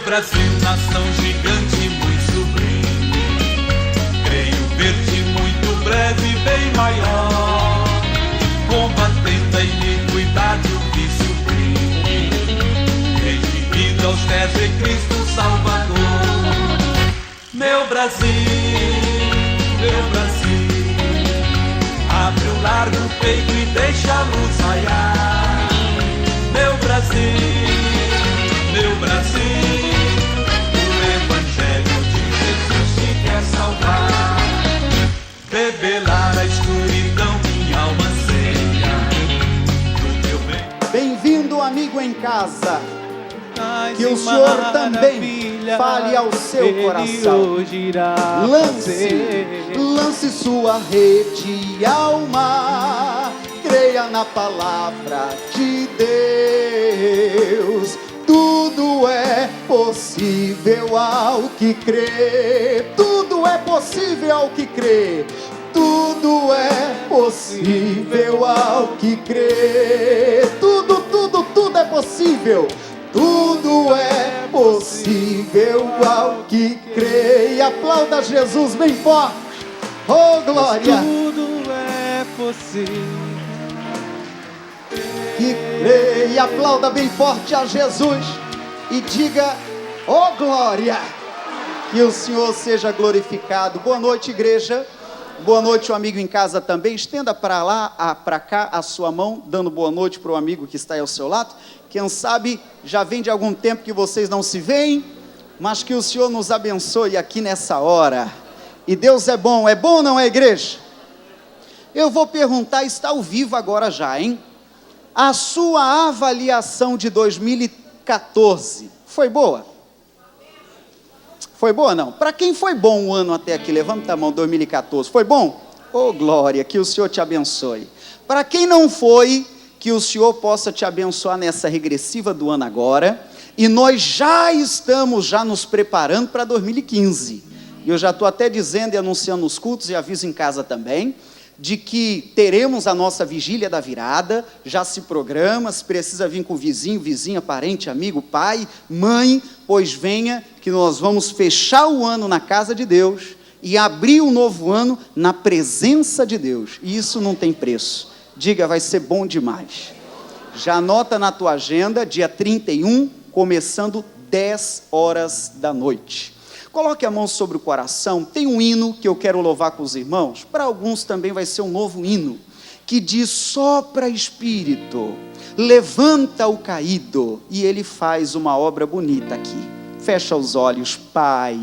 Brasil, nação gigante, muito sublime, creio ver-te muito breve, bem maior, combatendo a iniquidade, o vício crime, redimido aos pés de Cristo Salvador. Meu Brasil, abre o largo peito e deixa a luz raiar. Meu Brasil, o Evangelho de Jesus te quer salvar. Revelar a escuridão, minha alma anseia do teu bem. Bem-vindo, amigo em casa. Que o Senhor também fale ao seu coração. Lance sua rede ao mar. Creia na palavra de Deus. Tudo é possível ao que crê. Tudo é possível ao que crê. Tudo é possível ao que crê. Tudo é possível. Tudo é possível ao que crê. E aplauda Jesus bem forte. Oh, glória. Tudo é possível que crê. E aplauda bem forte a Jesus. E diga, oh, glória. Que o Senhor seja glorificado. Boa noite, igreja. Boa noite, o amigo em casa também. Estenda para lá, para cá a sua mão, dando boa noite para o amigo que está aí ao seu lado. Quem sabe já vem de algum tempo que vocês não se veem, mas que o Senhor nos abençoe aqui nessa hora. E Deus é bom ou não é, igreja? Eu vou perguntar, está ao vivo agora já, hein? A sua avaliação de 2014 foi boa? Foi boa não? Para quem foi bom o ano até aqui, levanta a mão, 2014, foi bom? Oh, glória, que o Senhor te abençoe. Para quem não foi, que o Senhor possa te abençoar nessa regressiva do ano agora, e nós já estamos nos preparando para 2015, e eu já estou até dizendo e anunciando nos cultos, e aviso em casa também, de que teremos a nossa vigília da virada, já se programa, se precisa vir com vizinho, vizinha, parente, amigo, pai, mãe, pois venha, que nós vamos fechar o ano na casa de Deus, e abrir um novo ano na presença de Deus, e isso não tem preço. Diga, vai ser bom demais. Já anota na tua agenda, dia 31, começando 10 horas da noite. Coloque a mão sobre o coração. Tem um hino que eu quero louvar com os irmãos. Para alguns também vai ser um novo hino, que diz, sopra Espírito, levanta o caído. E ele faz uma obra bonita aqui. Fecha os olhos, Pai.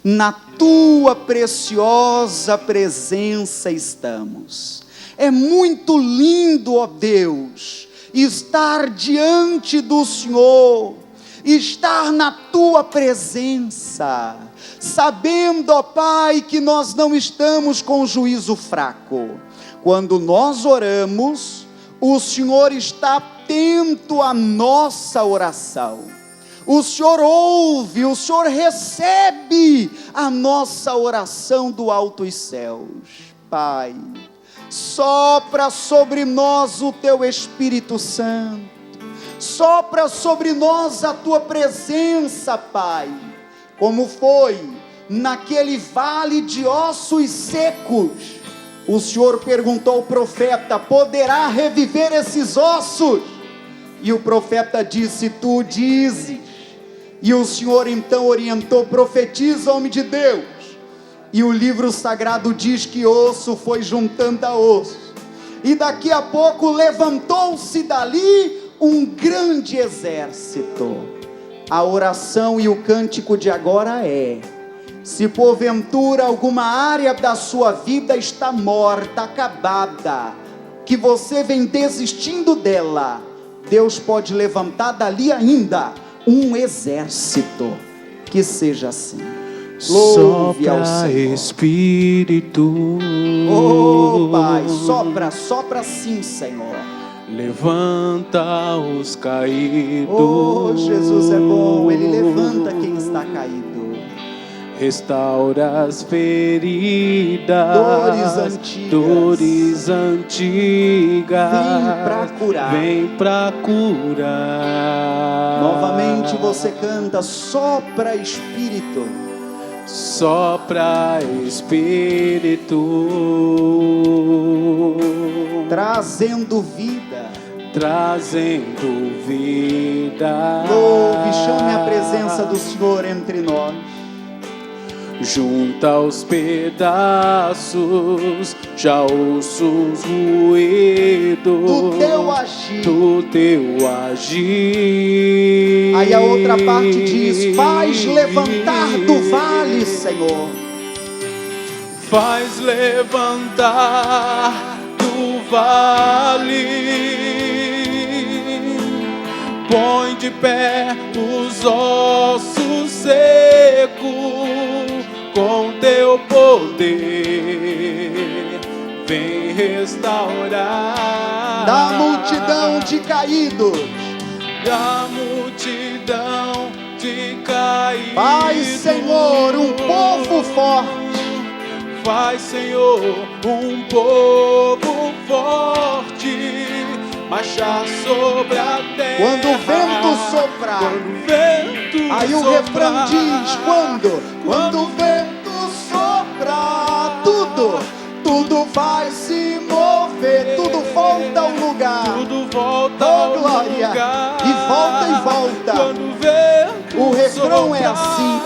Na tua preciosa presença estamos. É muito lindo, ó Deus, estar diante do Senhor, estar na tua presença, sabendo, ó Pai, que nós não estamos com juízo fraco. Quando nós oramos, o Senhor está atento à nossa oração. O Senhor ouve, o Senhor recebe a nossa oração do alto dos céus. Pai, sopra sobre nós o teu Espírito Santo, sopra sobre nós a tua presença, Pai, como foi naquele vale de ossos secos. O Senhor perguntou ao profeta, poderá reviver esses ossos? E o profeta disse, tu dizes. E o Senhor então orientou, profetiza, homem de Deus. E o livro sagrado diz que osso foi juntando a osso. E daqui a pouco levantou-se dali um grande exército. A oração e o cântico de agora é, se porventura alguma área da sua vida está morta, acabada, que você vem desistindo dela, Deus pode levantar dali ainda um exército. Que seja assim. Louve ao Senhor. Espírito. Oh, Pai, sopra sim, Senhor. Levanta os caídos. Oh, Jesus é bom, Ele levanta quem está caído. restaura as feridas, dores antigas, vem pra curar. Novamente você canta, sopra Espírito, sopra Espírito, trazendo vida, trazendo vida. Louve, chame a presença do Senhor entre nós. Junta os pedaços, já ouço os ruídos do teu agir. Do teu agir. Aí a outra parte diz, faz levantar do vale, Senhor. Faz levantar do vale. Põe de pé os ossos secos com teu poder, vem restaurar. Da multidão de caídos, da multidão de caídos, faz, Senhor, um povo forte. Faz, Senhor, um povo forte, marchar sobre a terra. Quando o vento soprar, quando o vento aí o refrão diz, quando o vento soprar, tudo vai se mover, tudo volta ao lugar, tudo volta ao glória, lugar. E volta, quando o vento o refrão soprar, é assim,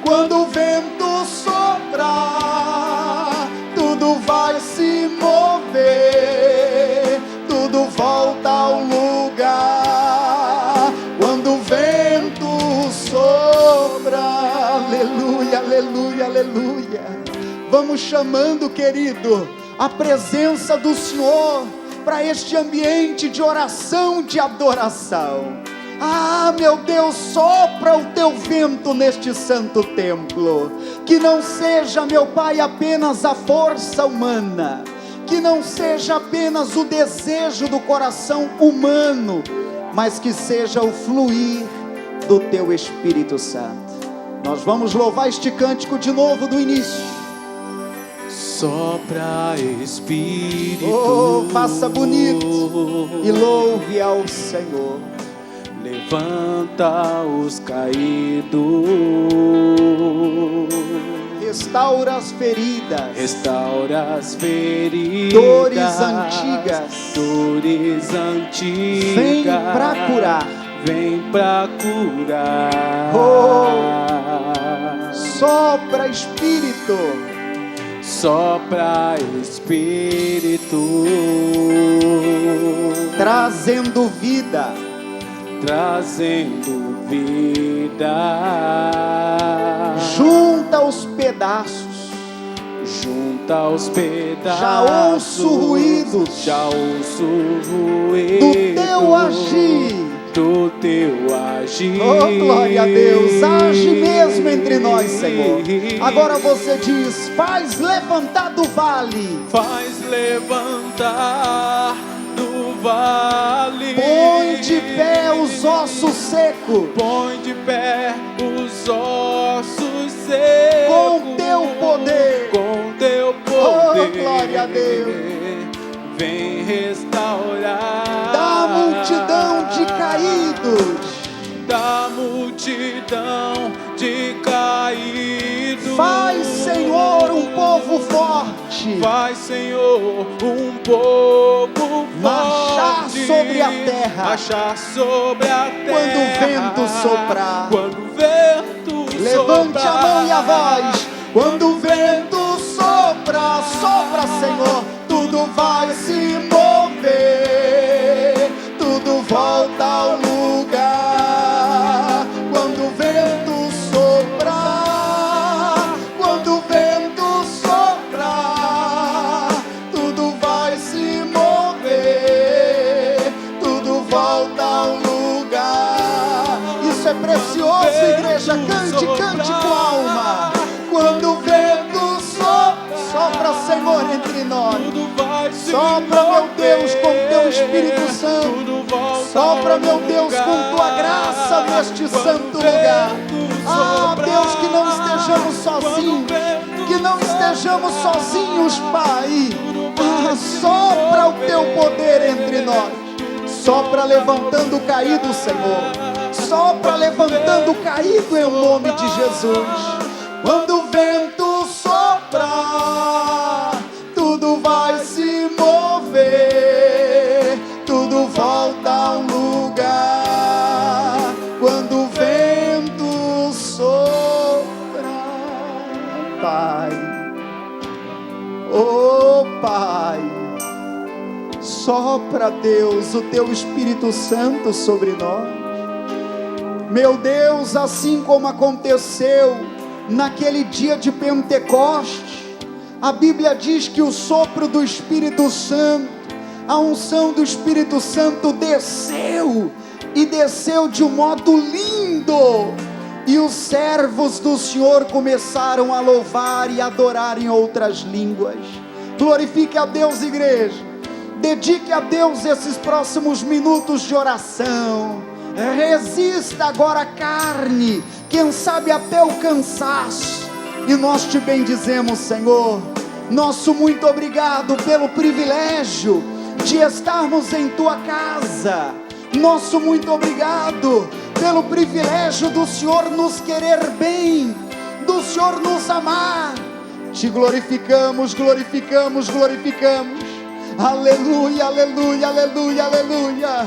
quando o vento soprar, tudo vai se mover, tudo volta ao lugar, quando o vento sopra, aleluia, aleluia, aleluia. Vamos chamando, querido, a presença do Senhor para este ambiente de oração, de adoração. Ah, meu Deus, sopra o teu vento neste santo templo, que não seja, meu Pai, apenas a força humana, que não seja apenas o desejo do coração humano, mas que seja o fluir do teu Espírito Santo. Nós vamos louvar este cântico de novo do início. Sopra Espírito, oh, faça bonito e louve ao Senhor. Levanta os caídos, restaura as feridas, restaura as feridas, dores antigas, vem pra curar, vem pra curar. Oh, sopra Espírito, sopra Espírito, trazendo vida, trazendo vida. Junta os pedaços, junta os pedaços. Já ouço ruídos, já ouço ruídos do teu agir, do teu agir. Oh, glória a Deus, age mesmo entre nós, Senhor. Agora você diz, faz levantar do vale, faz levantar do vale. Põe de pé os ossos secos, põe de pé os ossos secos. Com teu poder, com teu poder. Oh, glória a Deus. Vem restaurar da multidão de caídos, da multidão de caídos. Faz, Senhor, um povo forte. Faz, Senhor, um povo marchar forte. Sobre a terra. Marchar sobre a terra. Quando o vento soprar. Quando o vento levante soprar. a mão e a voz. Quando o vento sopra, sopra, Senhor, tudo vai se mover, tudo volta ao lugar. Quando o vento soprar, quando o vento soprar, tudo vai se mover, tudo volta ao lugar. Isso é precioso, igreja, cante, cante com alma. Quando o vento sopra, Senhor, entre nós. Sopra, meu Deus, com teu Espírito Santo. Sopra, meu Deus, com tua graça neste santo lugar. Ah, Deus, que não esteja estejamos sozinhos, que não estejamos sozinhos, Pai. Sopra o teu poder entre nós, sopra levantando o caído, Senhor, sopra levantando o caído em nome de Jesus. Quando o vento sopra, tudo vai se mover, tudo volta ao lugar. Quando o vento sopra, Pai, oh Pai, sopra, Deus, o teu Espírito Santo sobre nós. Meu Deus, assim como aconteceu naquele dia de Pentecoste, a Bíblia diz que o sopro do Espírito Santo, a unção do Espírito Santo desceu, e desceu de um modo lindo, e os servos do Senhor começaram a louvar e adorar em outras línguas. Glorifique a Deus, igreja, dedique a Deus esses próximos minutos de oração. Resista agora a carne, quem sabe até o cansaço, e nós te bendizemos, Senhor. Nosso muito obrigado pelo privilégio de estarmos em tua casa. Nosso muito obrigado pelo privilégio do Senhor nos querer bem, do Senhor nos amar. Te glorificamos, glorificamos, glorificamos. Aleluia, aleluia, aleluia, aleluia.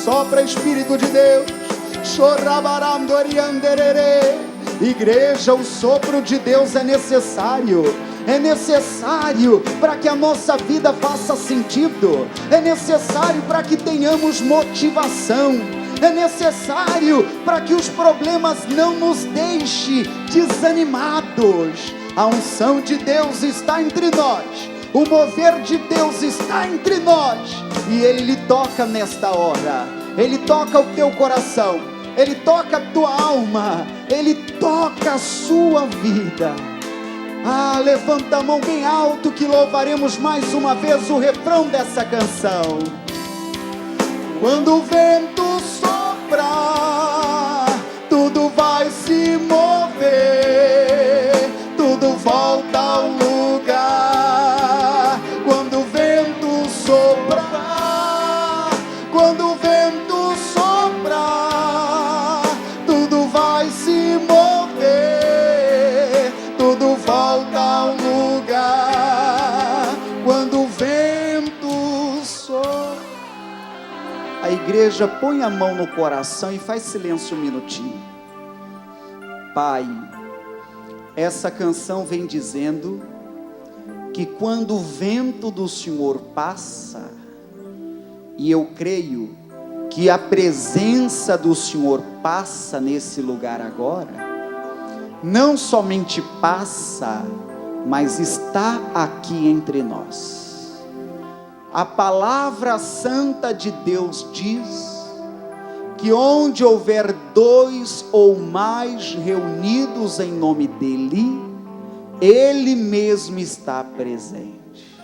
Sopra, Espírito de Deus. Igreja, o sopro de Deus é necessário. É necessário para que a nossa vida faça sentido. É necessário para que tenhamos motivação. É necessário para que os problemas não nos deixem desanimados. A unção de Deus está entre nós, o mover de Deus está entre nós, e Ele lhe toca nesta hora. Ele toca o teu coração, Ele toca a tua alma, Ele toca a sua vida. Levanta a mão bem alto que louvaremos mais uma vez o refrão dessa canção. Quando o vento sopra, tudo vai se mover, tudo volta ao lugar. Quando o vento soprar, quando o vento soprar, tudo vai se mover, tudo volta ao lugar. Quando o vento sopra. A igreja põe a mão no coração e faz silêncio um minutinho. Pai, essa canção vem dizendo que quando o vento do Senhor passa, e eu creio que a presença do Senhor passa nesse lugar agora, não somente passa, mas está aqui entre nós. A palavra santa de Deus diz que onde houver 2 ou mais reunidos em nome dEle, Ele mesmo está presente.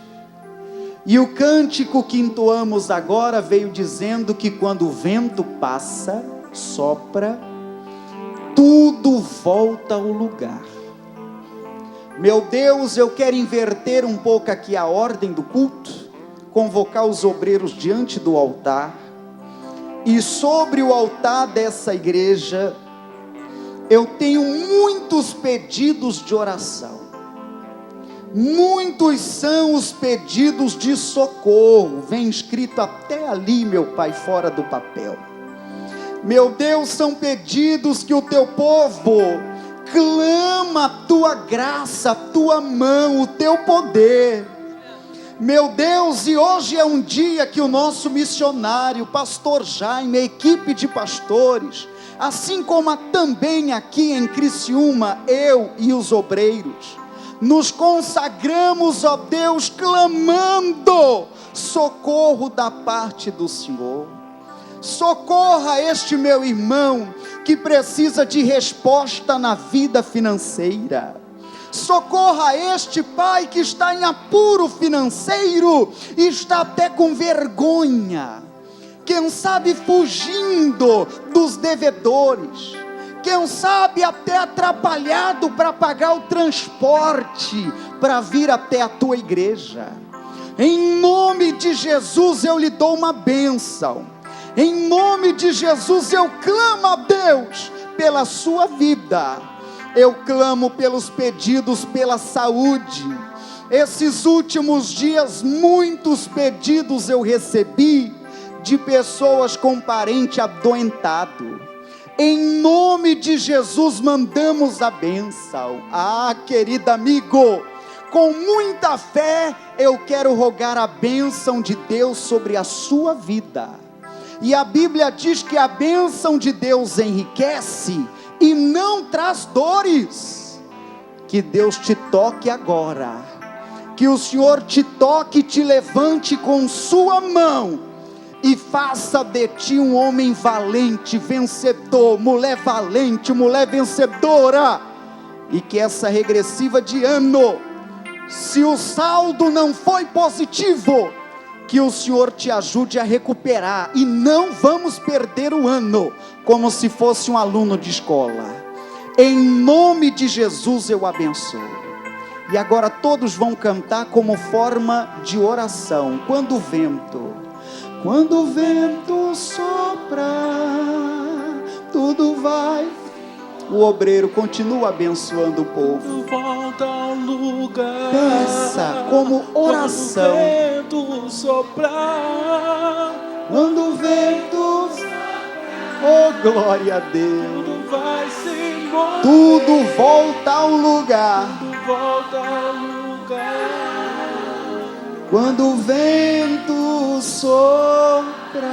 E o cântico que entoamos agora veio dizendo que quando o vento passa, sopra, tudo volta ao lugar. Meu Deus, eu quero inverter um pouco aqui a ordem do culto, convocar os obreiros diante do altar, e sobre o altar dessa igreja, eu tenho muitos pedidos de oração. Muitos são os pedidos de socorro. Vem escrito até ali, meu Pai, fora do papel. Meu Deus, são pedidos que o teu povo clama a tua graça, a tua mão, o teu poder. Meu Deus, e hoje é um dia que o nosso missionário, pastor Jaime, a equipe de pastores, assim como também aqui em Criciúma, eu e os obreiros, nos consagramos, ó Deus, clamando socorro da parte do Senhor. Socorra este meu irmão que precisa de resposta na vida financeira. Socorra este pai que está em apuro financeiro e está até com vergonha. quem sabe fugindo dos devedores, quem sabe até atrapalhado para pagar o transporte, para vir até a tua igreja. Em nome de Jesus eu lhe dou uma bênção, em nome de Jesus eu clamo a Deus pela sua vida, eu clamo pelos pedidos pela saúde. Esses últimos dias muitos pedidos eu recebi, de pessoas com parente adoentado. Em nome de Jesus mandamos a bênção. Querido amigo, com muita fé eu quero rogar a bênção de Deus sobre a sua vida. E a Bíblia diz que a bênção de Deus enriquece e não traz dores. Que Deus te toque agora, que o Senhor te toque e te levante com sua mão, e faça de ti um homem valente, vencedor, mulher valente, mulher vencedora. E que essa regressiva de ano, se o saldo não foi positivo, que o Senhor te ajude a recuperar, e não vamos perder o ano, como se fosse um aluno de escola. Em nome de Jesus eu abençoo. E agora todos vão cantar como forma de oração. Quando o vento sopra, tudo vai. O obreiro continua abençoando o povo. Volta ao lugar. Peça como oração. Quando o vento soprar, Quando o vento, oh glória a Deus, tudo vai se mover. tudo volta ao lugar. Tudo volta ao lugar. Quando o vento sopra,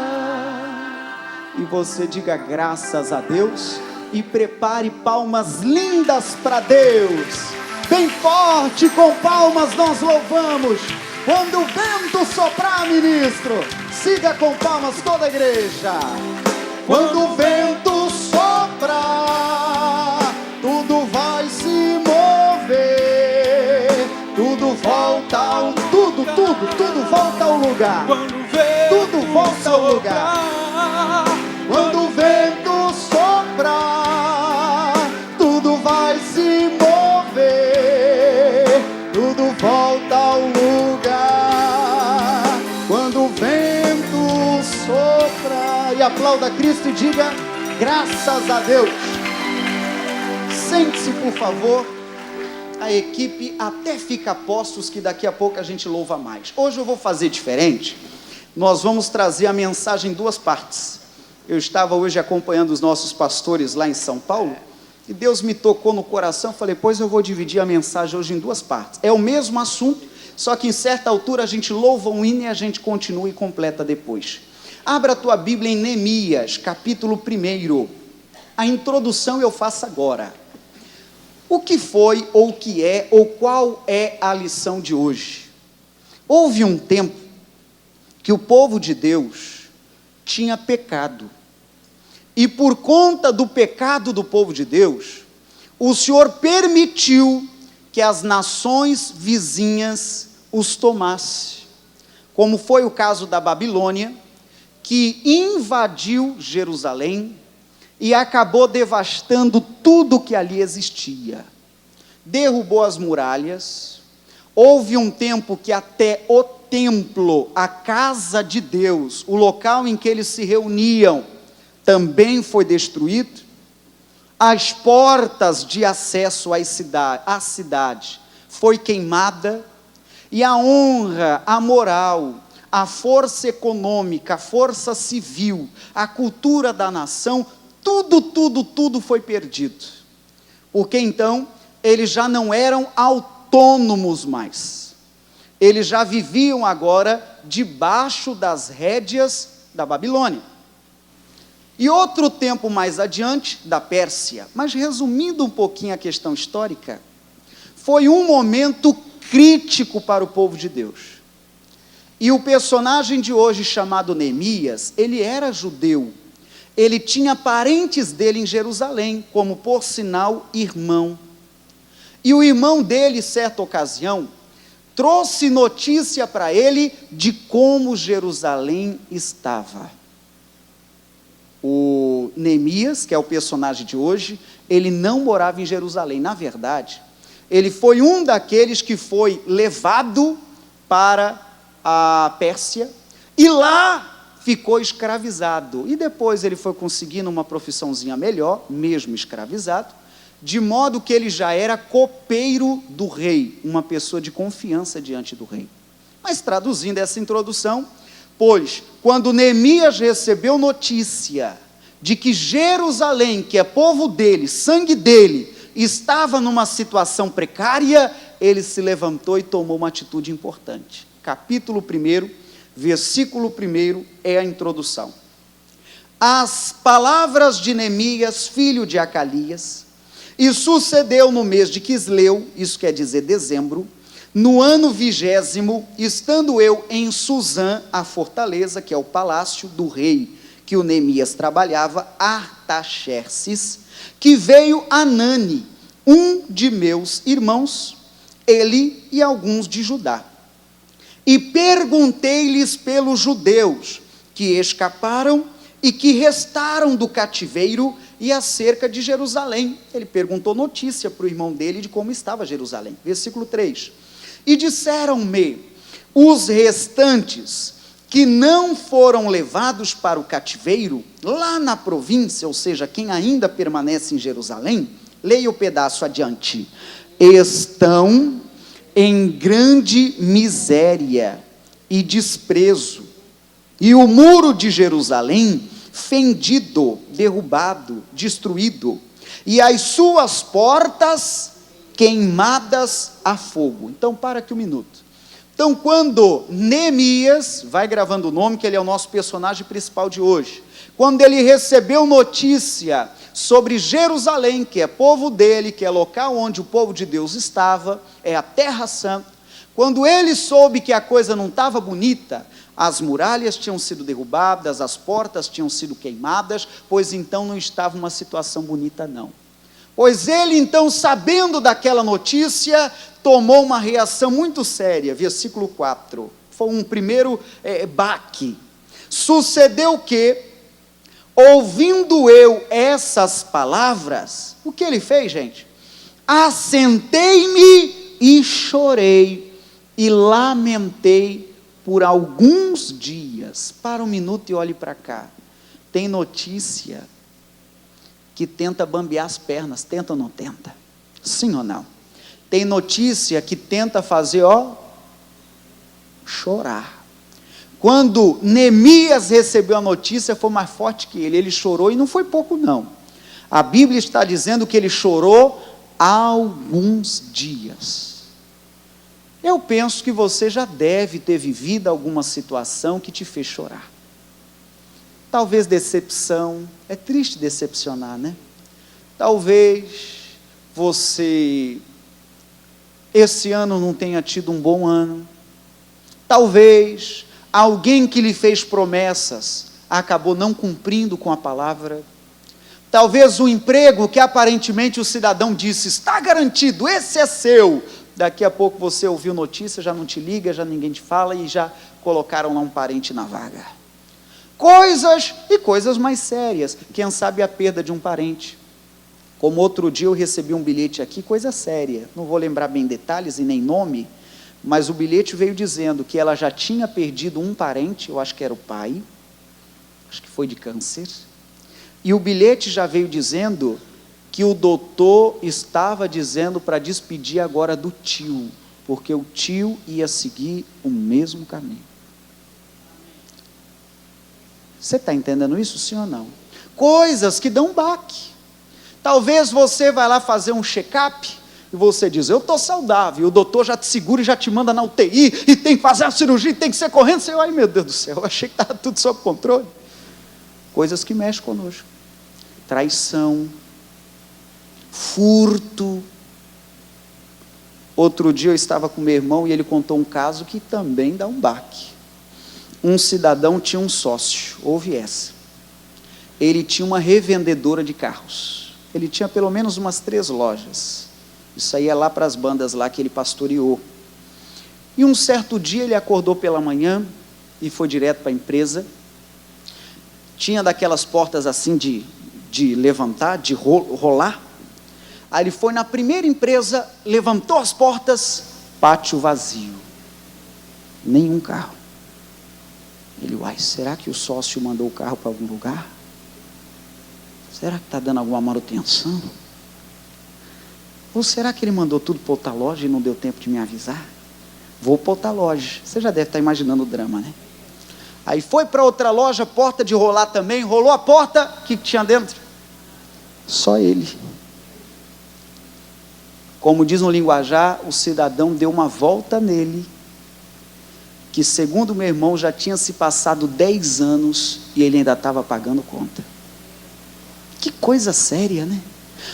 e você diga graças a Deus, e prepare palmas lindas para Deus, bem forte, com palmas nós louvamos. Quando o vento soprar, ministro, siga com palmas toda a igreja. Quando o vento soprar, tudo vai se mover, tudo volta ao, tudo volta ao lugar. Tudo volta ao lugar. Quando o vento soprar, tudo vai se mover, tudo volta ao lugar. Quando o vento sopra, e aplauda Cristo e diga graças a Deus. Sente-se, por favor. A equipe até fica a postos, que daqui a pouco a gente louva mais. Hoje eu vou fazer diferente. Nós vamos trazer a mensagem em duas partes. Eu estava hoje acompanhando os nossos pastores lá em São Paulo, e Deus me tocou no coração. Falei, pois eu vou dividir a mensagem hoje em duas partes. É o mesmo assunto, só que em certa altura a gente louva um hino e a gente continua e completa depois. Abra a tua Bíblia em Neemias, capítulo 1. A introdução eu faço agora. O que foi, ou o que é, ou qual é a lição de hoje? Houve um tempo que o povo de Deus tinha pecado, e por conta do pecado do povo de Deus, o Senhor permitiu que as nações vizinhas os tomassem, como foi o caso da Babilônia, que invadiu Jerusalém e acabou devastando tudo que ali existia. Derrubou as muralhas. Houve um tempo que até o templo, a casa de Deus, o local em que eles se reuniam, também foi destruído. As portas de acesso à cidade foi queimada, e a honra, a moral, a força econômica, a força civil, a cultura da nação, tudo foi perdido. Porque então eles já não eram autônomos mais. Eles já viviam agora debaixo das rédeas da Babilônia. E outro tempo mais adiante, da Pérsia. Mas resumindo um pouquinho a questão histórica, foi um momento crítico para o povo de Deus. E o personagem de hoje, chamado Neemias, ele era judeu. Ele tinha parentes dele em Jerusalém, como por sinal irmão. E o irmão dele, certa ocasião, trouxe notícia para ele de como Jerusalém estava. Neemias, que é o personagem de hoje, ele não morava em Jerusalém. Na verdade, ele foi um daqueles que foi levado para a Pérsia e lá ficou escravizado. E depois ele foi conseguindo uma profissãozinha melhor, mesmo escravizado, de modo que ele já era copeiro do rei, uma pessoa de confiança diante do rei. Mas traduzindo essa introdução, pois quando Neemias recebeu notícia de que Jerusalém, que é povo dele, sangue dele, estava numa situação precária, ele se levantou e tomou uma atitude importante. Capítulo 1, versículo 1 é a introdução. As palavras de Neemias, filho de Acalias, e sucedeu no mês de Quisleu, isso quer dizer dezembro, no ano 20º, estando eu em Susã, a fortaleza, que é o palácio do rei, que o Neemias trabalhava, Artaxerxes, que veio Anani, um de meus irmãos, ele e alguns de Judá. E perguntei-lhes pelos judeus que escaparam e que restaram do cativeiro e acerca de Jerusalém. Ele perguntou notícia para o irmão dele de como estava Jerusalém. Versículo 3. E disseram-me, os restantes que não foram levados para o cativeiro, lá na província, ou seja, quem ainda permanece em Jerusalém, leia o pedaço adiante, estão em grande miséria e desprezo, e o muro de Jerusalém fendido, derrubado, destruído, e as suas portas queimadas a fogo. Então, para aqui um minuto. Então, quando Neemias, vai gravando o nome, que ele é o nosso personagem principal de hoje, quando ele recebeu notícia sobre Jerusalém, que é povo dele, que é local onde o povo de Deus estava, é a terra santa, quando ele soube que a coisa não estava bonita, as muralhas tinham sido derrubadas, as portas tinham sido queimadas, pois então não estava uma situação bonita não. Pois ele então, sabendo daquela notícia, tomou uma reação muito séria, versículo 4, foi um primeiro baque. Sucedeu que, ouvindo eu essas palavras, o que ele fez, gente? Assentei-me e chorei, e lamentei por alguns dias. Para um minuto e olhe para cá. Tem notícia que tenta bambear as pernas, tenta ou não tenta? Sim ou não? Tem notícia que tenta fazer, chorar. Quando Neemias recebeu a notícia, foi mais forte que ele chorou, e não foi pouco não. A Bíblia está dizendo que ele chorou alguns dias. Eu penso que você já deve ter vivido alguma situação que te fez chorar. Talvez decepção, é triste decepcionar, né? Talvez você, esse ano não tenha tido um bom ano. Talvez alguém que lhe fez promessas acabou não cumprindo com a palavra. Talvez o emprego que aparentemente o cidadão disse, está garantido, esse é seu. Daqui a pouco você ouviu notícia, já não te liga, já ninguém te fala e já colocaram lá um parente na vaga. Coisas e coisas mais sérias, quem sabe a perda de um parente. Como outro dia eu recebi um bilhete aqui, coisa séria, não vou lembrar bem detalhes e nem nome, mas o bilhete veio dizendo que ela já tinha perdido um parente, eu acho que era o pai, acho que foi de câncer, e o bilhete já veio dizendo que o doutor estava dizendo para despedir agora do tio, porque o tio ia seguir o mesmo caminho. Você está entendendo isso, sim ou não? Coisas que dão baque. Talvez você vai lá fazer um check-up, e você diz, eu estou saudável, e o doutor já te segura e já te manda na UTI, e tem que fazer a cirurgia, tem que ser correndo, você, ai meu Deus do céu, eu achei que estava tudo sob controle. Coisas que mexem conosco. Traição, furto. Outro dia eu estava com meu irmão e ele contou um caso que também dá um baque. Um cidadão tinha um sócio, ouve essa. Ele tinha uma revendedora de carros. Ele tinha pelo menos umas 3 lojas. Isso aí é lá para as bandas lá que ele pastoreou. E um certo dia ele acordou pela manhã e foi direto para a empresa. Tinha daquelas portas assim de de levantar, de rolar. Aí ele foi na primeira empresa, levantou as portas, pátio vazio, nenhum carro. Ele, uai, será que o sócio mandou o carro para algum lugar? Será que está dando alguma manutenção? Ou será que ele mandou tudo para outra loja e não deu tempo de me avisar? Vou para outra loja. Você já deve estar imaginando o drama, né? Aí foi para outra loja, porta de rolar também, rolou a porta, o que tinha dentro? Só ele. Como diz no linguajar, o cidadão deu uma volta nele, que segundo meu irmão já tinha se passado 10 anos e ele ainda estava pagando conta. Que coisa séria, né?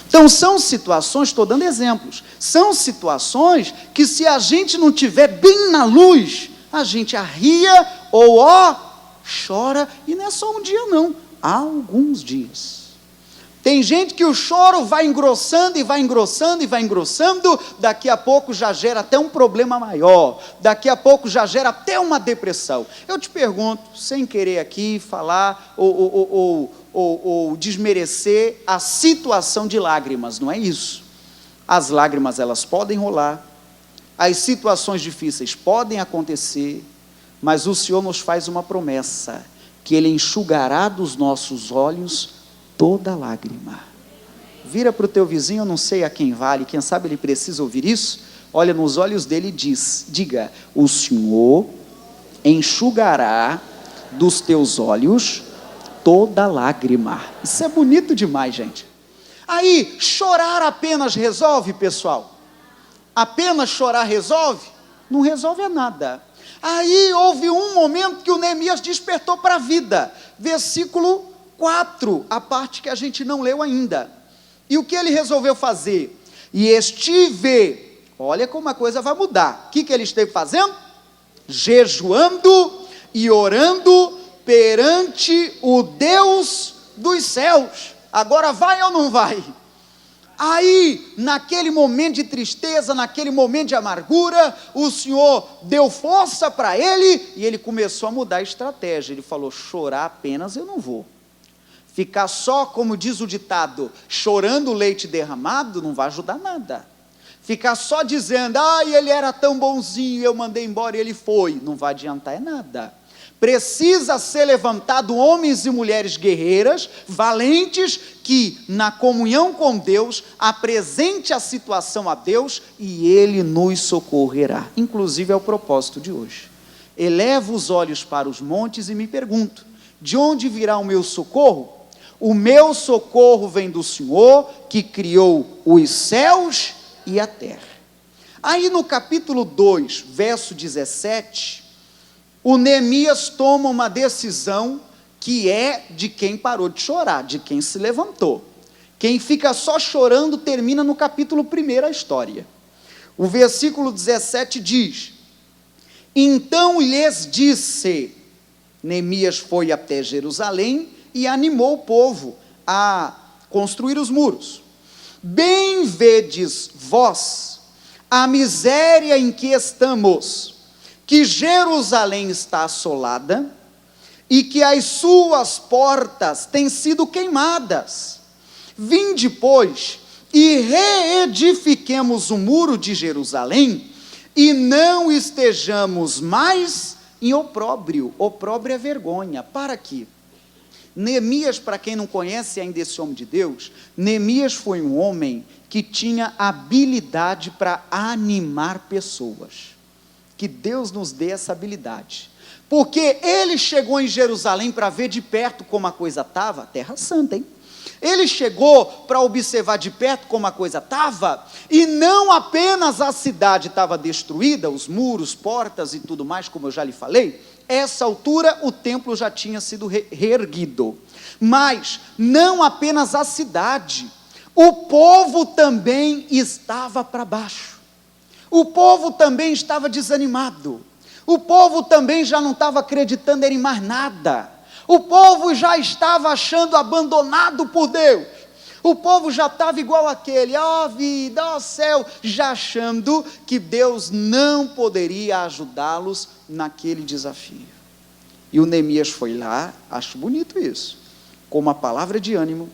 Então são situações, estou dando exemplos, são situações que se a gente não tiver bem na luz, a gente arria ou chora, e não é só um dia não, há alguns dias. Tem gente que o choro vai engrossando e vai engrossando e vai engrossando, daqui a pouco já gera até um problema maior, daqui a pouco já gera até uma depressão. Eu te pergunto, sem querer aqui falar ou desmerecer a situação de lágrimas, não é isso. As lágrimas elas podem rolar, as situações difíceis podem acontecer, mas o Senhor nos faz uma promessa, que Ele enxugará dos nossos olhos toda lágrima. Vira para o teu vizinho, eu não sei a quem vale, quem sabe ele precisa ouvir isso, olha nos olhos dele e diga, o Senhor enxugará dos teus olhos toda lágrima. Isso é bonito demais, gente. Aí, chorar apenas resolve, pessoal? Apenas chorar resolve? Não resolve nada. Aí houve um momento que o Neemias despertou para a vida, versículo 4, a parte que a gente não leu ainda. E o que ele resolveu fazer? E estive, olha como a coisa vai mudar. O que ele esteve fazendo? Jejuando e orando perante o Deus dos céus. Agora vai ou não vai? Aí, naquele momento de tristeza, naquele momento de amargura, o Senhor deu força para ele, e ele começou a mudar a estratégia. Ele falou, chorar apenas eu não vou. Ficar só, como diz o ditado, chorando o leite derramado, não vai ajudar nada. Ficar só dizendo, ele era tão bonzinho, eu mandei embora e ele foi, não vai adiantar nada. Precisa ser levantado homens e mulheres guerreiras, valentes, que na comunhão com Deus, apresente a situação a Deus e Ele nos socorrerá. Inclusive é o propósito de hoje. Elevo os olhos para os montes e me pergunto, de onde virá o meu socorro? O meu socorro vem do Senhor, que criou os céus e a terra. Aí no capítulo 2, verso 17... o Neemias toma uma decisão que é de quem parou de chorar, de quem se levantou. Quem fica só chorando termina no capítulo 1 a história. O versículo 17 diz, então lhes disse, Neemias foi até Jerusalém e animou o povo a construir os muros. Bem vedes vós a miséria em que estamos, que Jerusalém está assolada, e que as suas portas têm sido queimadas. Vinde, pois, e reedifiquemos o muro de Jerusalém, e não estejamos mais em opróbrio. Opróbrio é vergonha. Para quê? Neemias, para quem não conhece ainda esse homem de Deus, Neemias foi um homem que tinha habilidade para animar pessoas. Que Deus nos dê essa habilidade, porque ele chegou em Jerusalém para ver de perto como a coisa estava, terra santa, hein? Ele chegou para observar de perto como a coisa estava, e não apenas a cidade estava destruída, os muros, portas e tudo mais, como eu já lhe falei, essa altura o templo já tinha sido reerguido, mas não apenas a cidade, o povo também estava para baixo. O povo também estava desanimado, o povo também já não estava acreditando em mais nada, o povo já estava achando abandonado por Deus, o povo já estava igual aquele, vida, céu, já achando que Deus não poderia ajudá-los naquele desafio. E o Neemias foi lá, acho bonito isso, com uma palavra de ânimo,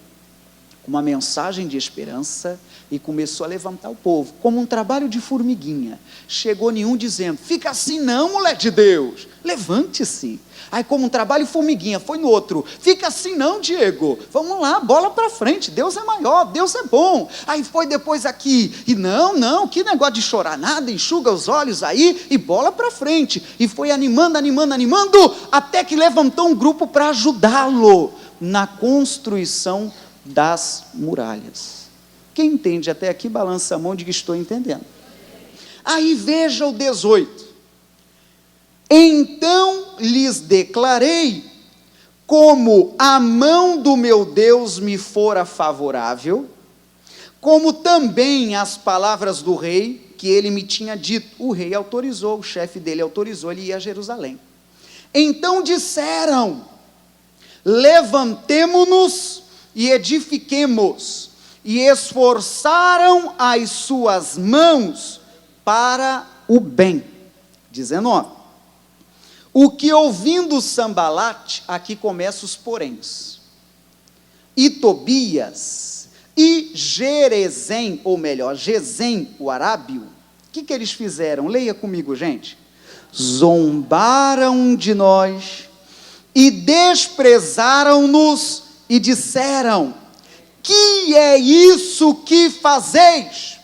uma mensagem de esperança e começou a levantar o povo, como um trabalho de formiguinha. Chegou nenhum dizendo, fica assim não, mulher de Deus, levante-se. Aí como um trabalho formiguinha, foi no outro, fica assim não, Diego, vamos lá, bola para frente, Deus é maior, Deus é bom. Aí foi depois aqui, e não, que negócio de chorar nada, enxuga os olhos aí e bola para frente. E foi animando, até que levantou um grupo para ajudá-lo na construção das muralhas. Quem entende até aqui, balança a mão de que estou entendendo. Aí veja o 18. Então lhes declarei, como a mão do meu Deus me fora favorável, como também as palavras do rei, que ele me tinha dito. O rei autorizou, o chefe dele autorizou, ele ia a Jerusalém. Então disseram, levantemo-nos e edifiquemos, e esforçaram as suas mãos para o bem. 19. O que ouvindo Sambalate, aqui começa os poréns, e Tobias, e Gerezem, ou melhor, Gesem, o arábio, o que eles fizeram? Leia comigo, gente. Zombaram de nós, e desprezaram-nos, e disseram, que é isso que fazeis?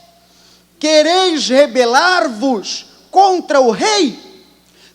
Quereis rebelar-vos contra o rei?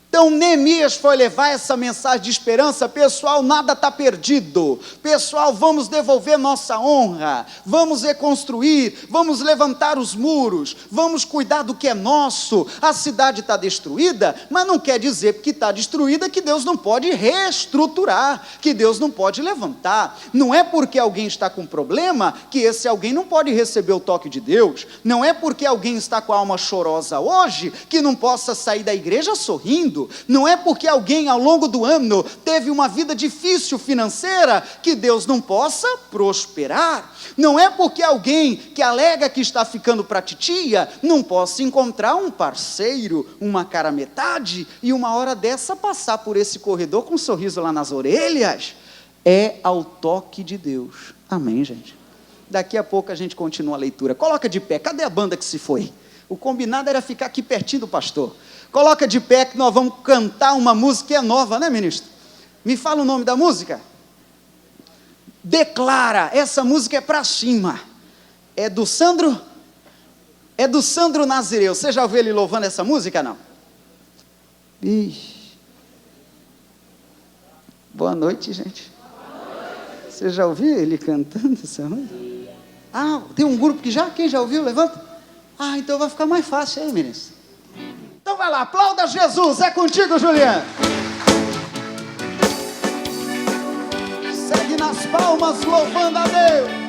Então Neemias foi levar essa mensagem de esperança. Pessoal, nada está perdido, pessoal, vamos devolver nossa honra, vamos reconstruir, vamos levantar os muros, vamos cuidar do que é nosso. A cidade está destruída, mas não quer dizer que está destruída que Deus não pode reestruturar, que Deus não pode levantar. Não é porque alguém está com problema que esse alguém não pode receber o toque de Deus. Não é porque alguém está com a alma chorosa hoje que não possa sair da igreja sorrindo. Não é porque alguém ao longo do ano teve uma vida difícil financeira que Deus não possa prosperar. Não é porque alguém que alega que está ficando para titia não possa encontrar um parceiro, uma cara metade, e uma hora dessa passar por esse corredor com um sorriso lá nas orelhas. É ao toque de Deus. Amém, gente? Daqui a pouco a gente continua a leitura. Coloca de pé. Cadê a banda que se foi? O combinado era ficar aqui pertinho do pastor. Coloca de pé que nós vamos cantar uma música que é nova, né, ministro? Me fala o nome da música. Declara. Essa música é para cima. É do Sandro? É do Sandro Nazireu. Você já ouviu ele louvando essa música, não? Ixi. Boa noite, gente. Você já ouviu ele cantando essa música? Ah, tem um grupo que já? Quem já ouviu? Levanta. Ah, então vai ficar mais fácil aí, ministro. Então vai lá, aplauda Jesus, é contigo, Juliano. Segue nas palmas, louvando a Deus.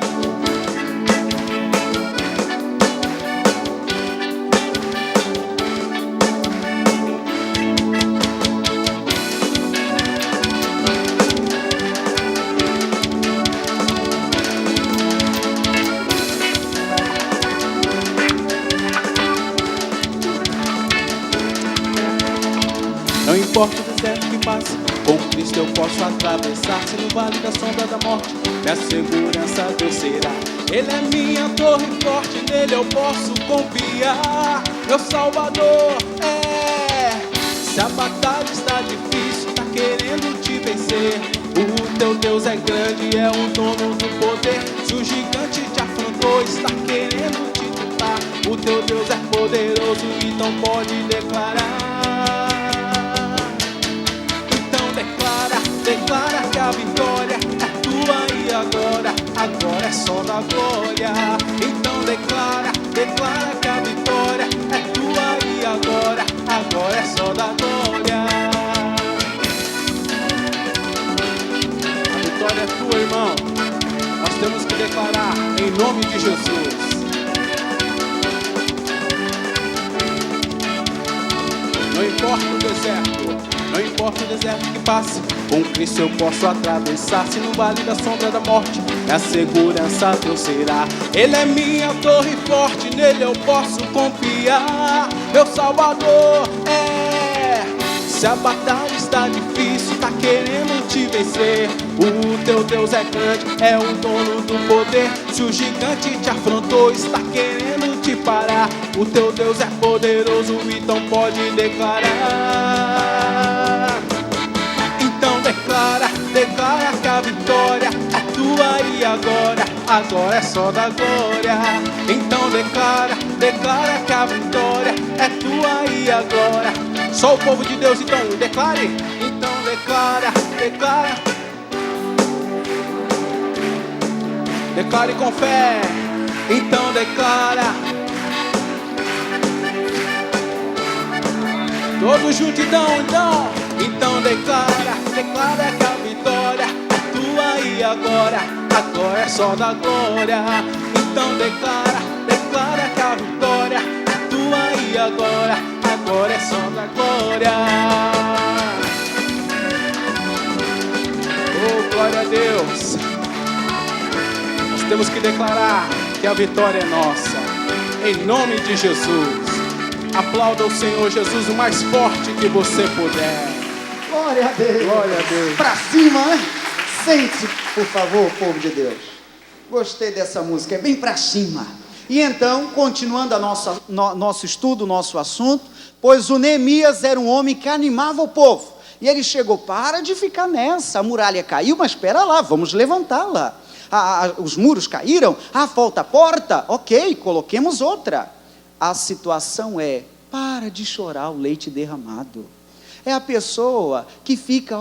Não importa o deserto que passe, com Cristo eu posso atravessar. Se no vale da sombra da morte, minha segurança Deus será. Ele é minha torre forte, nele eu posso confiar. Meu Salvador se a batalha está difícil, está querendo te vencer. O teu Deus é grande, é o dono do poder. Se o gigante te afrontou, está querendo te tentar. O teu Deus é poderoso, então pode declarar. Declara que a vitória é tua e agora é só da glória. Então declara que a vitória é tua e agora é só da glória. A vitória é tua, irmão. Nós temos que declarar em nome de Jesus. Não importa o deserto, não importa o deserto que passe, com Cristo eu posso atravessar. Se no vale da sombra da morte, minha segurança Deus será. Ele é minha torre forte, nele eu posso confiar. Meu Salvador Se a batalha está difícil, está querendo te vencer, o teu Deus é grande, é o dono do poder. Se o gigante te afrontou, está querendo te parar, o teu Deus é poderoso, então pode declarar. Então declara que a vitória é tua e agora é só da glória. Então declara que a vitória é tua e agora. Só o povo de Deus, então declare. Então declara. Declare com fé. Então declara. Todos juntos então declara que a vitória é tua e agora é só da glória. Então declara que a vitória é tua e agora é só da glória. Oh, glória a Deus. Nós temos que declarar que a vitória é nossa, em nome de Jesus. Aplauda o Senhor Jesus o mais forte que você puder. Glória a Deus. Glória a Deus. Pra cima, né? Sente, por favor, povo de Deus. Gostei dessa música, é bem pra cima. E então, continuando a nosso estudo, nosso assunto, pois o Neemias era um homem que animava o povo. E ele chegou, para de ficar nessa, a muralha caiu, mas espera lá, vamos levantá-la. Os muros caíram, falta a porta, ok, coloquemos outra. A situação é, para de chorar o leite derramado. É a pessoa que fica,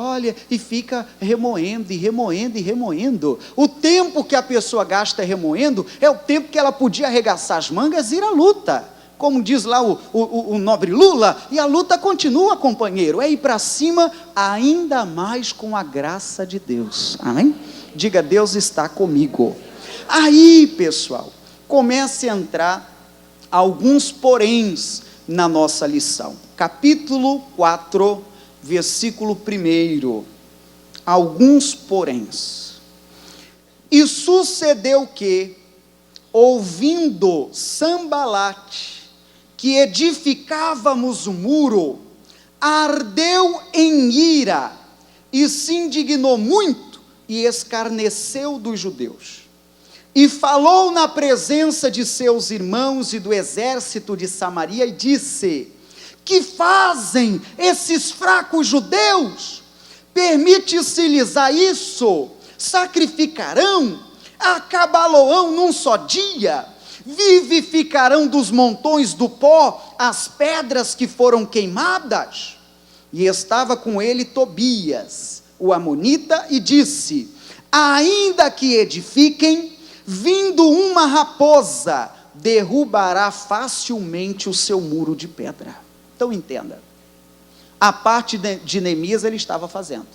fica remoendo e remoendo e remoendo. O tempo que a pessoa gasta remoendo é o tempo que ela podia arregaçar as mangas e ir à luta. Como diz lá o nobre Lula, e a luta continua, companheiro. É ir para cima, ainda mais com a graça de Deus. Amém? Diga, Deus está comigo. Aí, pessoal, comece a entrar alguns poréns na nossa lição. Capítulo 4, versículo 1. Alguns poréns. E sucedeu que, ouvindo Sambalate, que edificávamos o muro, ardeu em ira, e se indignou muito, e escarneceu dos judeus. E falou na presença de seus irmãos e do exército de Samaria, e disse: que fazem esses fracos judeus? Permite-se-lhes a isso? Sacrificarão? Acabá-lo-ão num só dia? Vivificarão dos montões do pó as pedras que foram queimadas? E estava com ele Tobias, o amonita, e disse: ainda que edifiquem, vindo uma raposa, derrubará facilmente o seu muro de pedra. Então entenda, a parte de Neemias ele estava fazendo,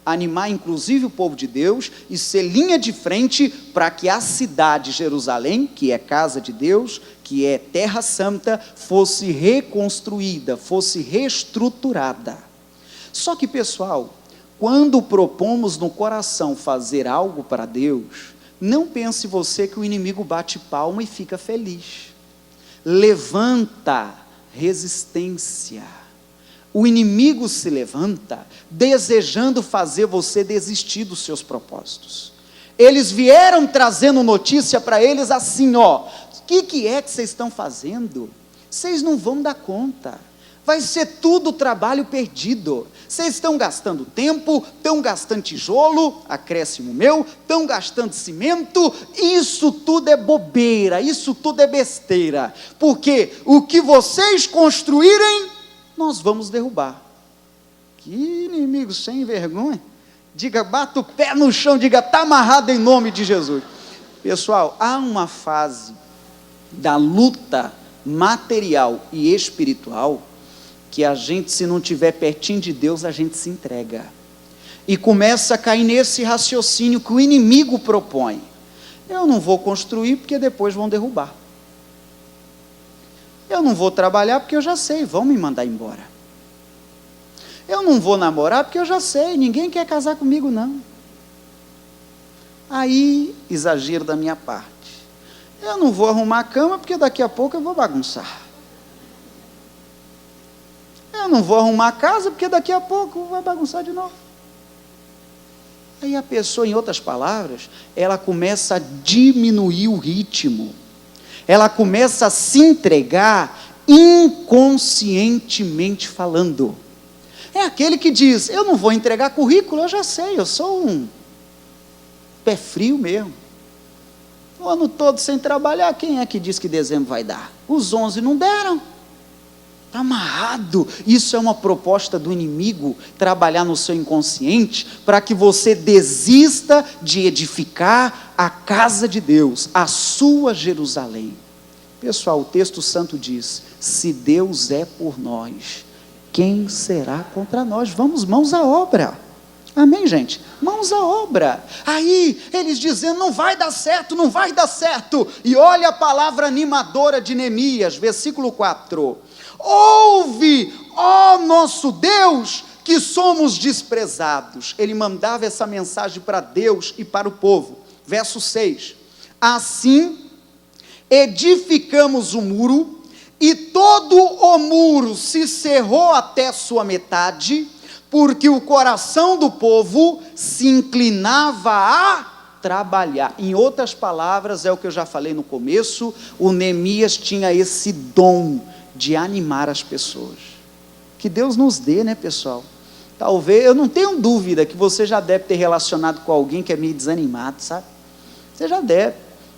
animar inclusive o povo de Deus, e ser linha de frente para que a cidade de Jerusalém, que é casa de Deus, que é terra santa, fosse reconstruída, fosse reestruturada. Só que, pessoal, quando propomos no coração fazer algo para Deus, não pense você que o inimigo bate palma e fica feliz. Levanta resistência. O inimigo se levanta desejando fazer você desistir dos seus propósitos. Eles vieram trazendo notícia para eles assim, o que é que vocês estão fazendo? Vocês não vão dar conta. Vai ser tudo trabalho perdido. Vocês estão gastando tempo, estão gastando tijolo, acréscimo meu, estão gastando cimento, isso tudo é bobeira, isso tudo é besteira, porque o que vocês construírem, nós vamos derrubar. Que inimigo sem vergonha. Diga, bata o pé no chão, diga, está amarrado em nome de Jesus. Pessoal, há uma fase da luta material e espiritual, que a gente, se não estiver pertinho de Deus, a gente se entrega, e começa a cair nesse raciocínio que o inimigo propõe: eu não vou construir porque depois vão derrubar, eu não vou trabalhar porque eu já sei, vão me mandar embora, eu não vou namorar porque eu já sei, ninguém quer casar comigo não. Aí, exagero da minha parte, eu não vou arrumar a cama porque daqui a pouco eu vou bagunçar, eu não vou arrumar a casa, porque daqui a pouco vai bagunçar de novo. Aí a pessoa, em outras palavras, ela começa a diminuir o ritmo, ela começa a se entregar inconscientemente falando. É aquele que diz, eu não vou entregar currículo, eu já sei, eu sou um pé frio mesmo. O ano todo sem trabalhar, quem é que diz que dezembro vai dar? Os 11 não deram. Está amarrado. Isso é uma proposta do inimigo, trabalhar no seu inconsciente, para que você desista de edificar a casa de Deus, a sua Jerusalém. Pessoal, o texto santo diz, se Deus é por nós, quem será contra nós? Vamos, mãos à obra. Amém, gente? Mãos à obra. Aí, eles dizendo, não vai dar certo, não vai dar certo. E olha a palavra animadora de Neemias, versículo 4. Ouve, ó nosso Deus, que somos desprezados. Ele mandava essa mensagem para Deus e para o povo. Verso 6. Assim, edificamos o muro, e todo o muro se cerrou até sua metade, porque o coração do povo se inclinava a trabalhar. Em outras palavras, é o que eu já falei no começo, o Neemias tinha esse dom de animar as pessoas. Que Deus nos dê, né, pessoal? Talvez, eu não tenho dúvida que você já deve ter relacionado com alguém que é meio desanimado, sabe? Você já deve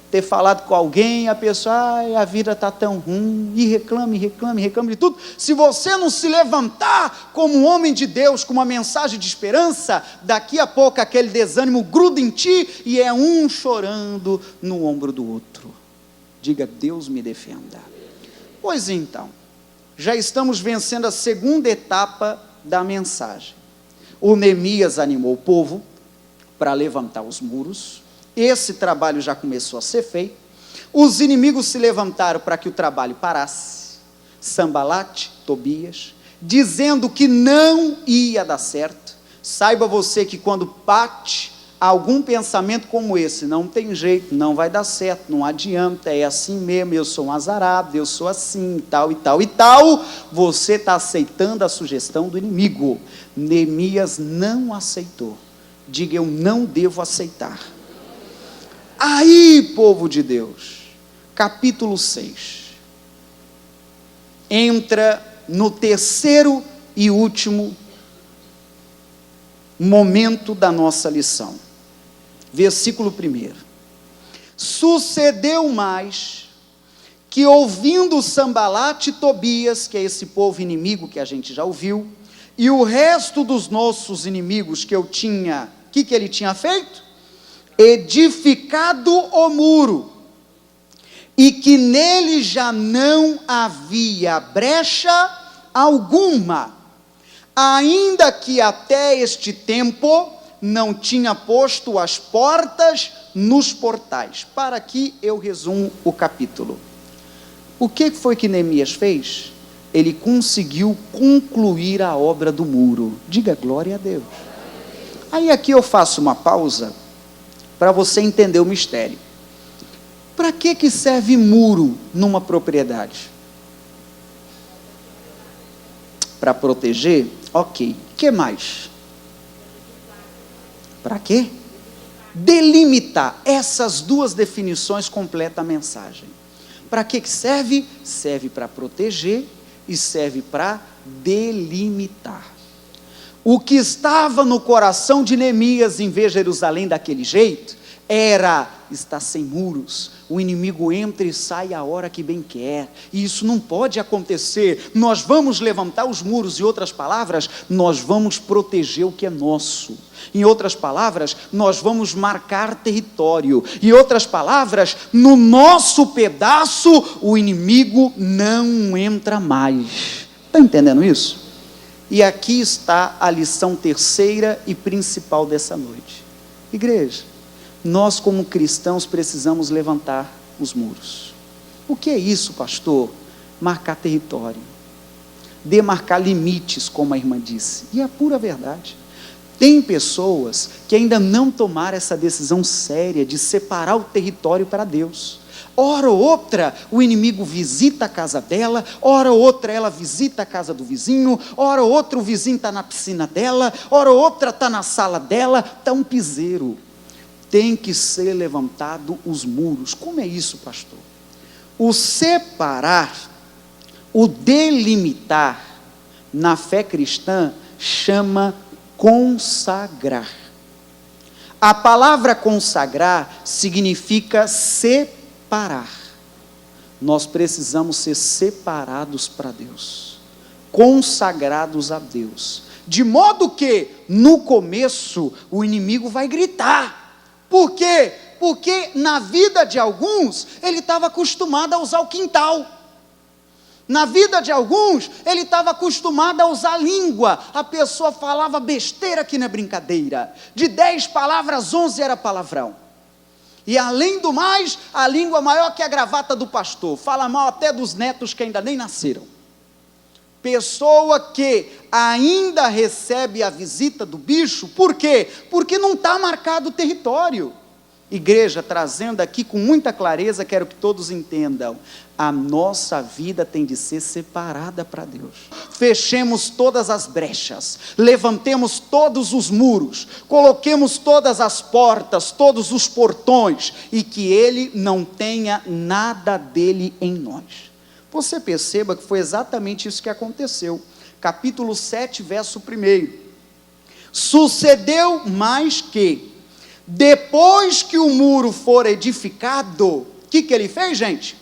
ter falado com alguém, a pessoa, a vida está tão ruim, e reclame de tudo. Se você não se levantar como um homem de Deus, com uma mensagem de esperança, daqui a pouco aquele desânimo gruda em ti, e é um chorando no ombro do outro. Diga, Deus me defenda. Pois então, já estamos vencendo a segunda etapa da mensagem. O Neemias animou o povo para levantar os muros. Esse trabalho já começou a ser feito. Os inimigos se levantaram para que o trabalho parasse. Sambalate, Tobias, dizendo que não ia dar certo. Saiba você que quando bate algum pensamento como esse, não tem jeito, não vai dar certo, não adianta, é assim mesmo, eu sou um azarado, eu sou assim, tal e tal e tal, você está aceitando a sugestão do inimigo. Neemias não aceitou. Diga, eu não devo aceitar. Aí, povo de Deus, capítulo 6, entra no terceiro e último momento da nossa lição. Versículo 1. Sucedeu mais, que ouvindo Sambalate e Tobias, que é esse povo inimigo que a gente já ouviu, e o resto dos nossos inimigos que eu tinha, o que ele tinha feito? Edificado o muro, e que nele já não havia brecha alguma, ainda que até este tempo não tinha posto as portas nos portais. Para aqui eu resumo o capítulo. O que foi que Neemias fez? Ele conseguiu concluir a obra do muro. Diga glória a Deus. Aí aqui eu faço uma pausa, para você entender o mistério. Para que serve muro numa propriedade? Para proteger? Ok. O que mais? Para quê? Delimitar. Essas duas definições completam a mensagem. Para que serve? Serve para proteger e serve para delimitar. O que estava no coração de Neemias em ver Jerusalém daquele jeito, está sem muros, o inimigo entra e sai a hora que bem quer, e isso não pode acontecer. Nós vamos levantar os muros, em outras palavras, nós vamos proteger o que é nosso. Em outras palavras, nós vamos marcar território. Em outras palavras, no nosso pedaço, o inimigo não entra mais. Está entendendo isso? E aqui está a lição terceira e principal dessa noite. Igreja, nós como cristãos precisamos levantar os muros. O que é isso, pastor? Marcar território, demarcar limites, como a irmã disse, e é a pura verdade. Tem pessoas que ainda não tomaram essa decisão séria de separar o território para Deus. Hora ou outra, o inimigo visita a casa dela, hora ou outra ela visita a casa do vizinho, hora ou outra o vizinho está na piscina dela, hora ou outra está na sala dela, está um piseiro. Tem que ser levantado os muros. Como é isso, pastor? O separar, o delimitar, na fé cristã, chama consagrar. A palavra consagrar significa separar. Nós precisamos ser separados para Deus, consagrados a Deus, de modo que no começo o inimigo vai gritar. Por quê? Porque na vida de alguns ele estava acostumado a usar o quintal. Na vida de alguns, ele estava acostumado a usar a língua. A pessoa falava besteira, que não é brincadeira. De 10 palavras, 11 era palavrão. E além do mais, a língua maior que a gravata do pastor. Fala mal até dos netos que ainda nem nasceram. Pessoa que ainda recebe a visita do bicho, por quê? Porque não está marcado o território. Igreja, trazendo aqui com muita clareza, quero que todos entendam, a nossa vida tem de ser separada para Deus. Fechemos todas as brechas, levantemos todos os muros, coloquemos todas as portas, todos os portões, e que Ele não tenha nada dele em nós. Você perceba que foi exatamente isso que aconteceu. Capítulo 7, verso 1. Sucedeu mais que, depois que o muro for edificado, o que ele fez, gente?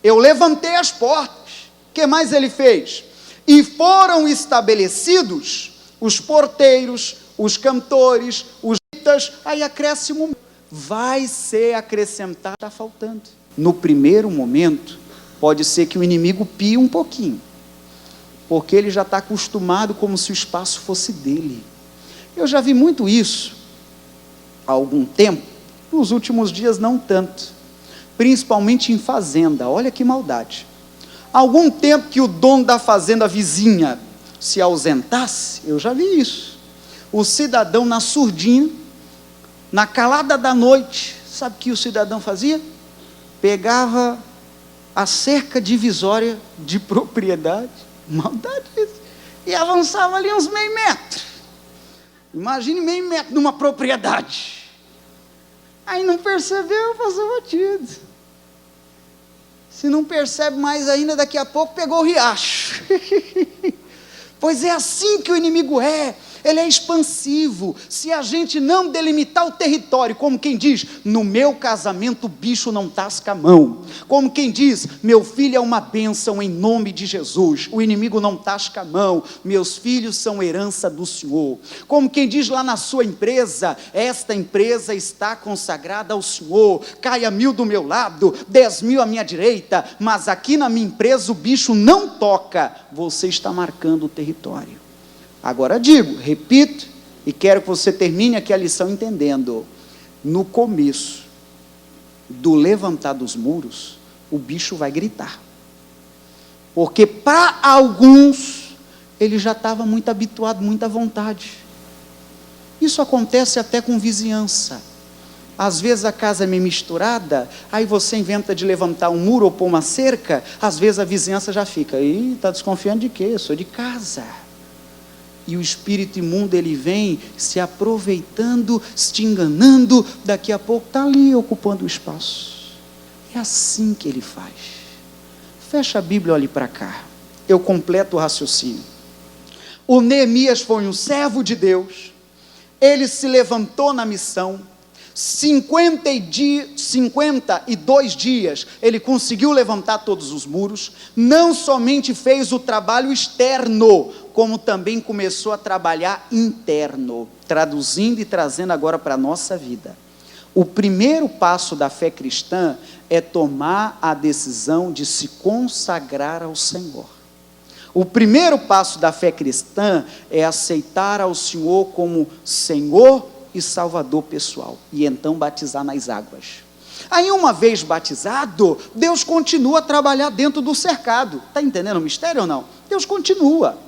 Eu levantei as portas. O que mais ele fez? E foram estabelecidos os porteiros, os cantores, os levitas. Aí acréscimo vai ser acrescentado, está faltando. No primeiro momento, pode ser que o inimigo pie um pouquinho, porque ele já está acostumado como se o espaço fosse dele. Eu já vi muito isso há algum tempo, nos últimos dias não tanto, principalmente em fazenda. Olha que maldade. Há algum tempo que o dono da fazenda vizinha se ausentasse, eu já vi isso. O cidadão na surdinha, na calada da noite, sabe o que o cidadão fazia? Pegava a cerca divisória de propriedade, maldade isso, e avançava ali uns meio metro. Imagine meio metro numa propriedade. Aí não percebeu, passou batido. Se não percebe mais ainda, daqui a pouco pegou o riacho. Pois é assim que o inimigo é. Ele é expansivo. Se a gente não delimitar o território, como quem diz, no meu casamento o bicho não tasca a mão. Como quem diz, meu filho é uma bênção em nome de Jesus. O inimigo não tasca a mão. Meus filhos são herança do Senhor. Como quem diz lá na sua empresa, esta empresa está consagrada ao Senhor. Caia 1000 do meu lado, 10.000 à minha direita, mas aqui na minha empresa o bicho não toca. Você está marcando o território. Agora digo, repito, e quero que você termine aqui a lição entendendo, no começo do levantar dos muros, o bicho vai gritar, porque para alguns, ele já estava muito habituado, muita vontade. Isso acontece até com vizinhança. Às vezes a casa é meio misturada, aí você inventa de levantar um muro ou pôr uma cerca, às vezes a vizinhança já fica, está desconfiando de quê? Eu sou de casa. E o espírito imundo, ele vem se aproveitando, se enganando, daqui a pouco está ali ocupando o espaço. É assim que ele faz. Fecha a Bíblia, olhe para cá. Eu completo o raciocínio. O Neemias foi um servo de Deus, ele se levantou na missão, 52 dias, ele conseguiu levantar todos os muros, não somente fez o trabalho externo, como também começou a trabalhar interno, traduzindo e trazendo agora para a nossa vida. O primeiro passo da fé cristã é tomar a decisão de se consagrar ao Senhor. O primeiro passo da fé cristã é aceitar ao Senhor como Senhor e Salvador pessoal, e então batizar nas águas. Aí uma vez batizado, Deus continua a trabalhar dentro do cercado. Está entendendo o mistério ou não? Deus continua.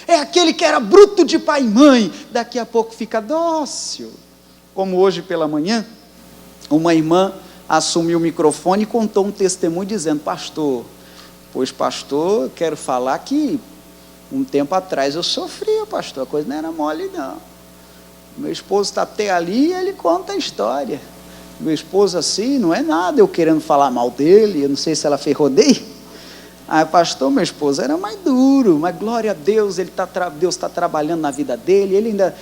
É aquele que era bruto de pai e mãe, daqui a pouco fica dócil. Como hoje pela manhã, uma irmã assumiu o microfone e contou um testemunho dizendo: pastor, eu quero falar que um tempo atrás eu sofria, pastor, a coisa não era mole não. Meu esposo está até ali e ele conta a história. Meu esposo assim, não é nada eu querendo falar mal dele, eu não sei se ela fez rodeio. Pastor, meu esposo era mais duro, mas glória a Deus, Deus está trabalhando na vida dele, ele ainda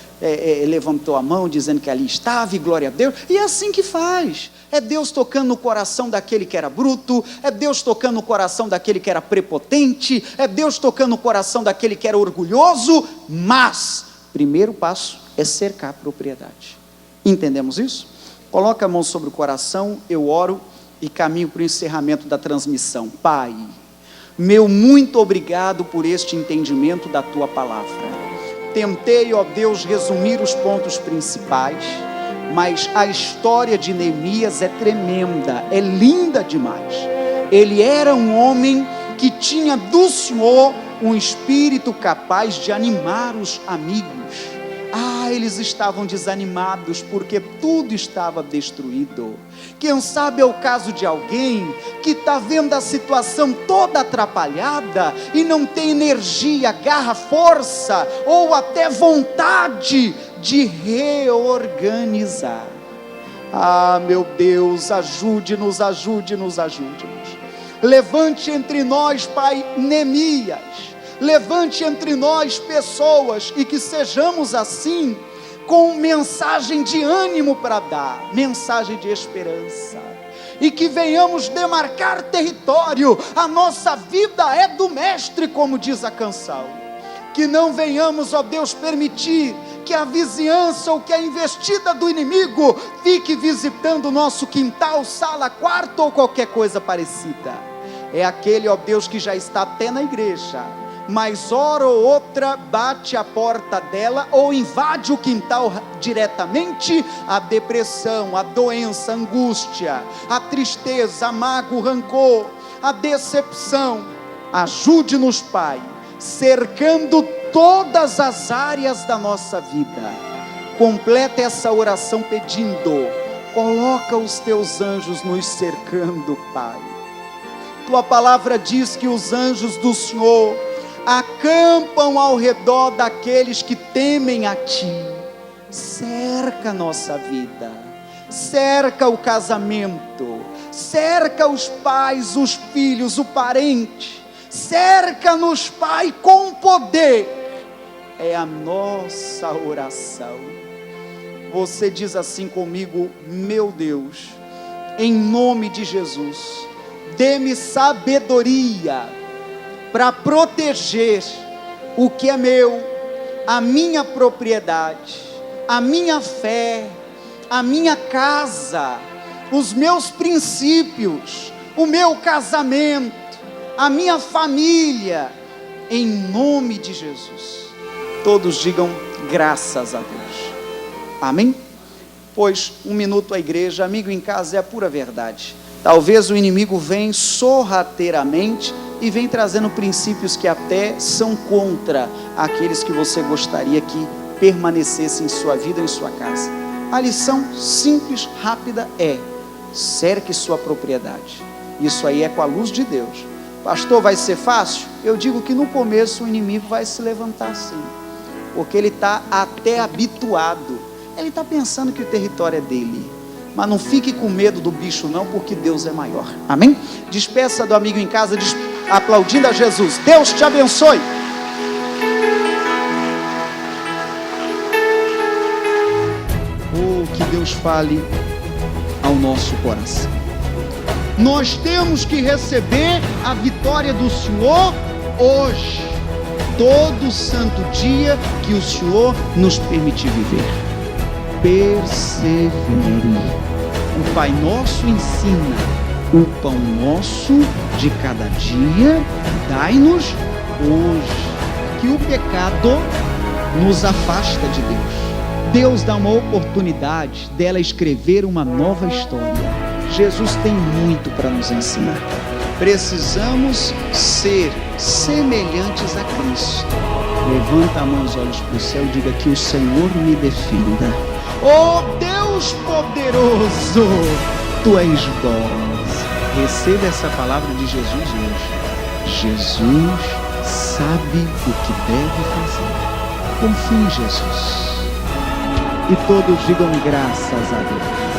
levantou a mão dizendo que ali estava, e glória a Deus, e é assim que faz. É Deus tocando no coração daquele que era bruto, é Deus tocando no coração daquele que era prepotente, é Deus tocando no coração daquele que era orgulhoso, mas primeiro passo é cercar a propriedade. Entendemos isso? Coloca a mão sobre o coração, eu oro e caminho para o encerramento da transmissão. Pai, meu muito obrigado por este entendimento da tua palavra. Tentei, ó Deus, resumir os pontos principais, mas a história de Neemias é tremenda, é linda demais. Ele era um homem que tinha do Senhor um espírito capaz de animar os amigos. Eles estavam desanimados porque tudo estava destruído. Quem sabe é o caso de alguém que está vendo a situação toda atrapalhada e não tem energia, garra, força ou até vontade de reorganizar. Meu Deus, ajude-nos. Levante entre nós, Pai, Neemias. Levante entre nós pessoas e que sejamos assim, com mensagem de ânimo para dar, mensagem de esperança, e que venhamos demarcar território. A nossa vida é do mestre, como diz a canção. Que não venhamos, ó Deus, permitir que a vizinhança ou que a investida do inimigo fique visitando o nosso quintal, sala, quarto ou qualquer coisa parecida. É aquele, ó Deus, que já está até na igreja, mas hora ou outra bate a porta dela ou invade o quintal diretamente. A depressão, a doença, a angústia, a tristeza, a mágoa, o rancor, a decepção. Ajude-nos, Pai, cercando todas as áreas da nossa vida. Completa essa oração pedindo: coloca os teus anjos nos cercando, Pai. Tua palavra diz que os anjos do Senhor acampam ao redor daqueles que temem a Ti. Cerca a nossa vida, cerca o casamento, cerca os pais, os filhos, o parente, cerca-nos, Pai, com poder. É a nossa oração. Você diz assim comigo: meu Deus, em nome de Jesus, dê-me sabedoria para proteger o que é meu, a minha propriedade, a minha fé, a minha casa, os meus princípios, o meu casamento, a minha família, em nome de Jesus. Todos digam graças a Deus. Amém? Pois um minuto à igreja, amigo em casa, é a pura verdade. Talvez o inimigo venha sorrateiramente e vem trazendo princípios que até são contra aqueles que você gostaria que permanecessem em sua vida, em sua casa. A lição simples, rápida é: cerque sua propriedade. Isso aí é com a luz de Deus. Pastor, vai ser fácil? Eu digo que no começo o inimigo vai se levantar sim, porque ele está até habituado, ele está pensando que o território é dele. Mas não fique com medo do bicho não, porque Deus é maior. Amém? Despeça do amigo em casa, aplaudindo a Jesus. Deus te abençoe. Que Deus fale ao nosso coração. Nós temos que receber a vitória do Senhor hoje, todo santo dia que o Senhor nos permitir viver. Persevere. O Pai Nosso ensina: o pão nosso de cada dia dai-nos hoje. Que o pecado nos afasta de Deus. Deus dá uma oportunidade dela escrever uma nova história. Jesus tem muito para nos ensinar. Precisamos ser semelhantes a Cristo. Levanta a mão, os olhos para o céu e diga que o Senhor me defenda. Oh Deus poderoso, Tu és bom. Receba essa palavra de Jesus hoje. Jesus sabe o que deve fazer. Confie em Jesus. E todos digam graças a Deus.